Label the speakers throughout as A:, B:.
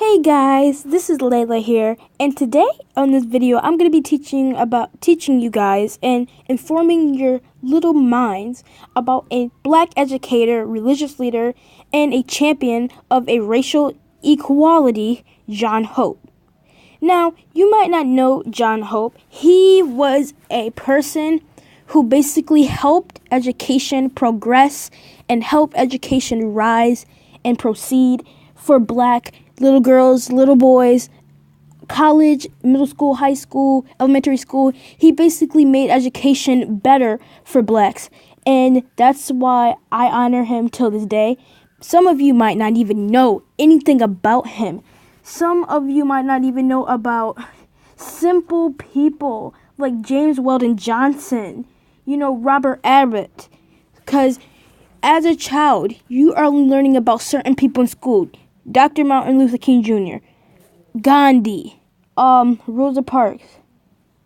A: Hey guys, this is Layla here, and today on this video I'm going to be teaching you guys and informing your little minds about a black educator, religious leader, and a champion of a racial equality, John Hope. Now, you might not know John Hope. He was a person who basically helped education progress and help education rise and proceed for black little girls, little boys, college, middle school, high school, elementary school. He basically made education better for blacks, and that's why I honor him till this day. Some of you might not even know anything about him. Some of you might not even know about simple people like James Weldon Johnson, Robert Abbott, because as a child, you are learning about certain people in school. Dr. Martin Luther King Jr., Gandhi, Rosa Parks.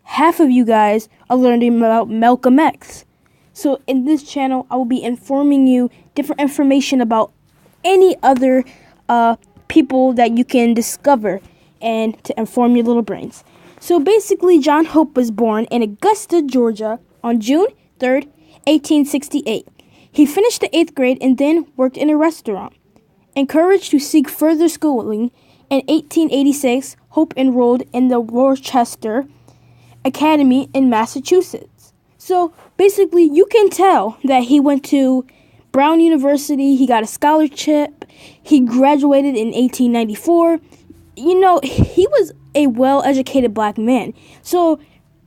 A: Half of you guys are learning about Malcolm X. So in this channel, I will be informing you different information about any other people that you can discover and to inform your little brains. So basically, John Hope was born in Augusta, Georgia on June 3rd, 1868. He finished the 8th grade and then worked in a restaurant. Encouraged to seek further schooling, in 1886, Hope enrolled in the Worcester Academy in Massachusetts. So basically, you can tell that he went to Brown University, he got a scholarship, he graduated in 1894. He was a well-educated black man. So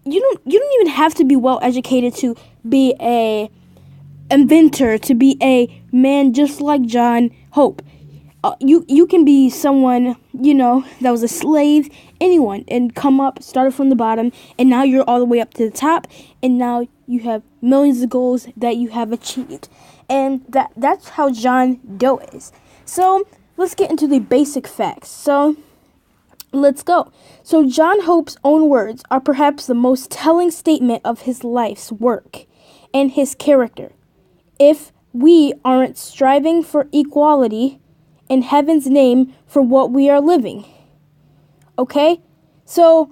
A: you don't even have to be well-educated to be a inventor, to be a man just like John Hope. You can be someone, that was a slave, anyone, and come up, started from the bottom, and now you're all the way up to the top, and now you have millions of goals that you have achieved. And that's how John Doe is. So let's get into the basic facts. So let's go. So John Hope's own words are perhaps the most telling statement of his life's work and his character. If we aren't striving for equality in heaven's name for what we are living. Okay? So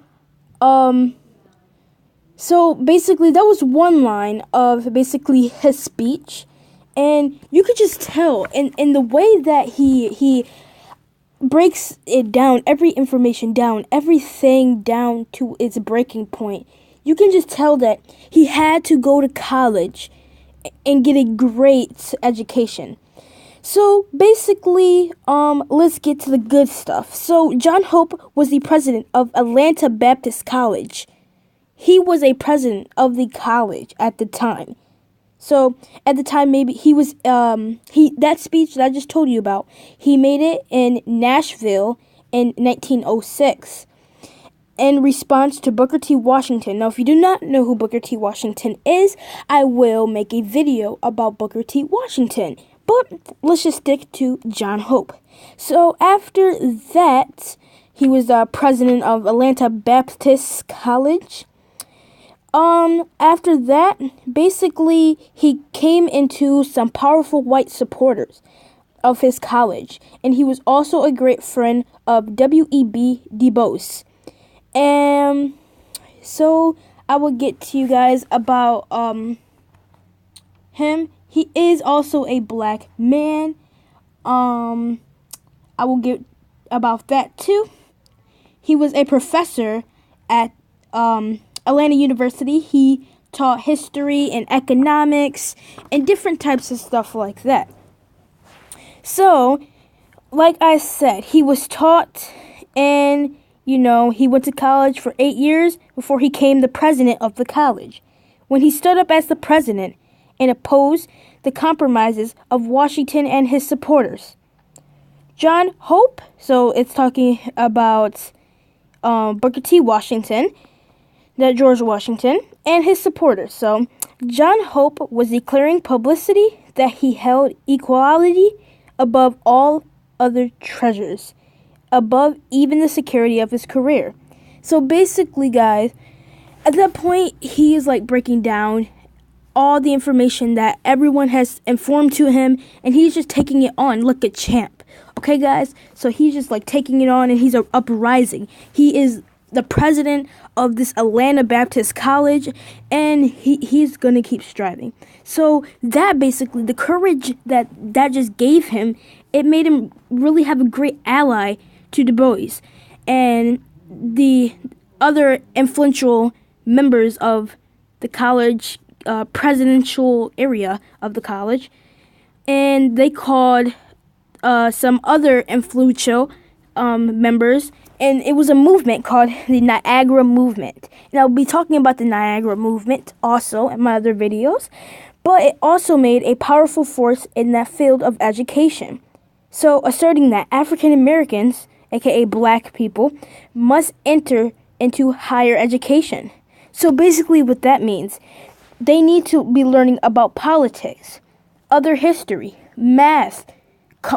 A: basically that was one line of basically his speech, and you could just tell in the way that he breaks it down, every information down, everything down to its breaking point. You can just tell that he had to go to college and get a great education. So basically, let's get to the good stuff. So John Hope was the president of Atlanta Baptist College. He was a president of the college at the time. So at the time, maybe he was, that speech that I just told you about, he made it in Nashville in 1906 in response to Booker T. Washington. Now, if you do not know who Booker T. Washington is, I will make a video about Booker T. Washington. But let's just stick to John Hope. So after that, he was the president of Atlanta Baptist College. After that, basically, he came into some powerful white supporters of his college. And he was also a great friend of W.E.B. Du Bois. And so I will get to you guys about him. He is also a black man. I will get about that too. He was a professor at Atlanta University. He taught history and economics and different types of stuff like that. So, like I said, he was taught, and he went to college for 8 years before he became the president of the college. When he stood up as the president and opposed the compromises of Washington and his supporters. John Hope, so it's talking about Booker T. Washington, that George Washington, and his supporters. So John Hope was declaring publicity that he held equality above all other treasures, above even the security of his career. So basically, guys, at that point, he is like breaking down all the information that everyone has informed to him, and he's just taking it on like a champ. Okay, guys? So he's just like taking it on, and he's a uprising. He is the president of this Atlanta Baptist College, and he's gonna keep striving. So that basically, the courage that just gave him, it made him really have a great ally to Du Bois and the other influential members of the college presidential area of the college. And they called some other influential members, and it was a movement called the Niagara Movement. And I'll be talking about the Niagara Movement also in my other videos, but it also made a powerful force in that field of education. So asserting that African Americans, aka black people, must enter into higher education. So basically what that means, they need to be learning about politics, other history, math,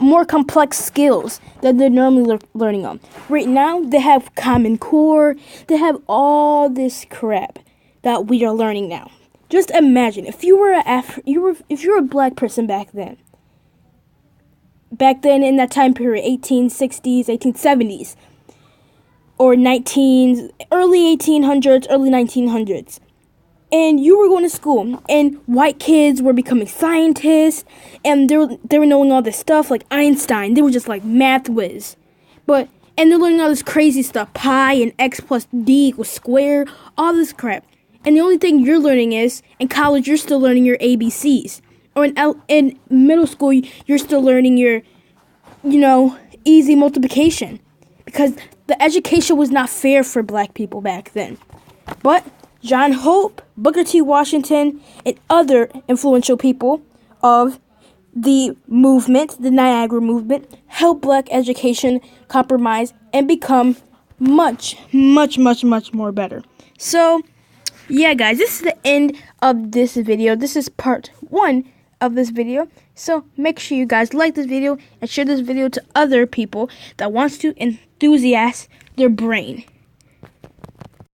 A: more complex skills that they're normally learning on. Right now, they have Common Core. They have all this crap that we are learning now. Just imagine if you were if you were a black person back then. Back then, in that time period, 1860s, 1870s, or early 1800s, early 1900s. And you were going to school, and white kids were becoming scientists, and they were knowing all this stuff, like Einstein. They were just like math whiz. And they're learning all this crazy stuff, pi and x plus d equals square, all this crap. And the only thing you're learning is, in college, you're still learning your ABCs. Or in middle school, you're still learning your, easy multiplication. Because the education was not fair for black people back then. But John Hope, Booker T. Washington, and other influential people of the movement, the Niagara Movement, helped black education compromise and become much, much, much, much more better. So, yeah, guys, this is the end of this video. This is part 1 of this video. So make sure you guys like this video and share this video to other people that wants to enthusiast their brain.